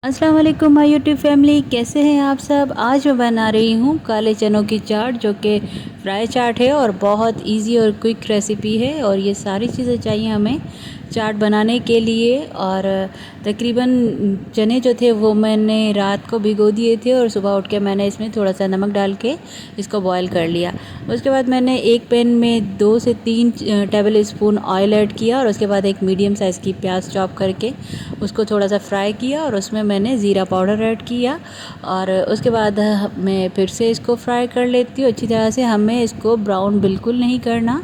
अस्सलाम वालेकुम my YouTube family, कैसे हैं आप सब। आज मैं बना रही हूँ काले चनों की चाट, जो कि फ्राई चाट है और बहुत इजी और क्विक रेसिपी है। और ये सारी चीज़ें चाहिए हमें चाट बनाने के लिए। और तकरीबन चने जो थे वो मैंने रात को भिगो दिए थे और सुबह उठ के मैंने इसमें थोड़ा सा नमक डाल के इसको बॉईल कर लिया। उसके बाद मैंने एक पैन में 2 से 3 टेबल स्पून ऑयल ऐड किया और उसके बाद एक मीडियम साइज़ की प्याज चॉप करके उसको थोड़ा सा फ्राई किया और उसमें मैंने ज़ीरा पाउडर ऐड किया। और उसके बाद मैं फिर से इसको फ्राई कर लेती हूँ अच्छी तरह से। हमें इसको ब्राउन बिल्कुल नहीं करना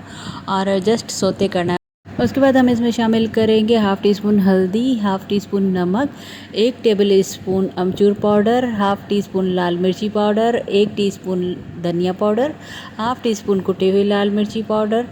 और जस्ट सोते करना है। उसके बाद हम इसमें शामिल करेंगे हाफ़ टी स्पून हल्दी, हाफ़ टी स्पून नमक, 1 टेबल स्पून अमचूर पाउडर, हाफ़ टी स्पून लाल मिर्ची पाउडर, 1 टीस्पून धनिया पाउडर, हाफ़ टी स्पून कुटी हुई लाल मिर्ची powder,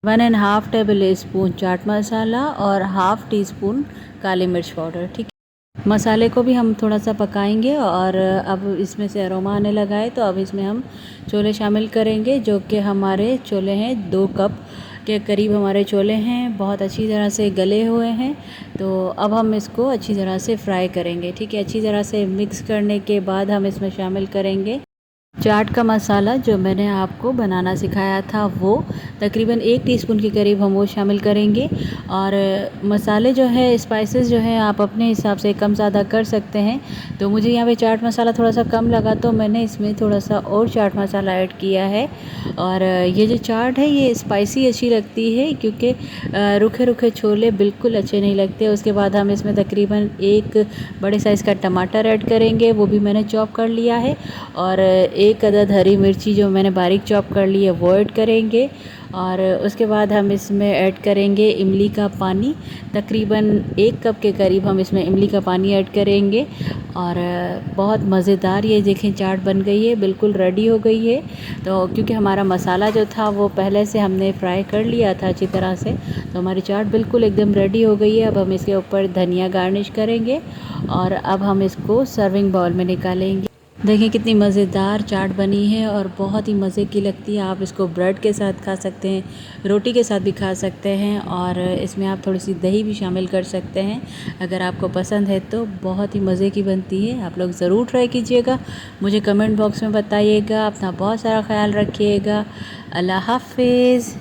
1.5 table spoon chaat masala और हाफ़ टी स्पून काली मिर्च पाउडर। ठीक है, मसाले को भी हम थोड़ा सा पकाएंगे। और अब इसमें से अरोमा आने लगा है, तो अब इसमें हम छोले शामिल करेंगे, जो कि हमारे छोले हैं 2 कप के करीब हमारे छोले हैं, बहुत अच्छी तरह से गले हुए हैं। तो अब हम इसको अच्छी तरह से फ्राई करेंगे। ठीक है, अच्छी तरह से मिक्स करने के बाद हम इसमें शामिल करेंगे चाट का मसाला, जो मैंने आपको बनाना सिखाया था वो तकरीबन 1 टीस्पून के करीब हम वो शामिल करेंगे। और मसाले जो है, स्पाइसेस जो है, आप अपने हिसाब से कम ज़्यादा कर सकते हैं। तो मुझे यहाँ पे चाट मसाला थोड़ा सा कम लगा, तो मैंने इसमें थोड़ा सा और चाट मसाला ऐड किया है। और ये जो चाट है ये स्पाइसी अच्छी लगती है, क्योंकि रूखे रूखे छोले बिल्कुल अच्छे नहीं लगते। उसके बाद हम इसमें तकरीबन 1 बड़े साइज़ का टमाटर ऐड करेंगे, वो भी मैंने चॉप कर लिया है। और 1 अदद हरी मिर्ची जो मैंने बारीक चॉप कर ली है वो ऐड करेंगे। और उसके बाद हम इसमें ऐड करेंगे इमली का पानी, तकरीबन 1 कप के करीब हम इसमें इमली का पानी ऐड करेंगे। और बहुत मज़ेदार ये देखें चाट बन गई है, बिल्कुल रेडी हो गई है। तो क्योंकि हमारा मसाला जो था वो पहले से हमने फ्राई कर लिया था अच्छी तरह से, तो हमारी चाट बिल्कुल एकदम रेडी हो गई है। अब हम इसके ऊपर धनिया गार्निश करेंगे और अब हम इसको सर्विंग बाउल में निकालेंगे। देखिए कितनी मज़ेदार चाट बनी है और बहुत ही मज़े की लगती है। आप इसको ब्रेड के साथ खा सकते हैं, रोटी के साथ भी खा सकते हैं, और इसमें आप थोड़ी सी दही भी शामिल कर सकते हैं अगर आपको पसंद है तो। बहुत ही मज़े की बनती है, आप लोग ज़रूर ट्राई कीजिएगा। मुझे कमेंट बॉक्स में बताइएगा। अपना बहुत सारा ख्याल रखिएगा। अल्लाह हाफ़िज़।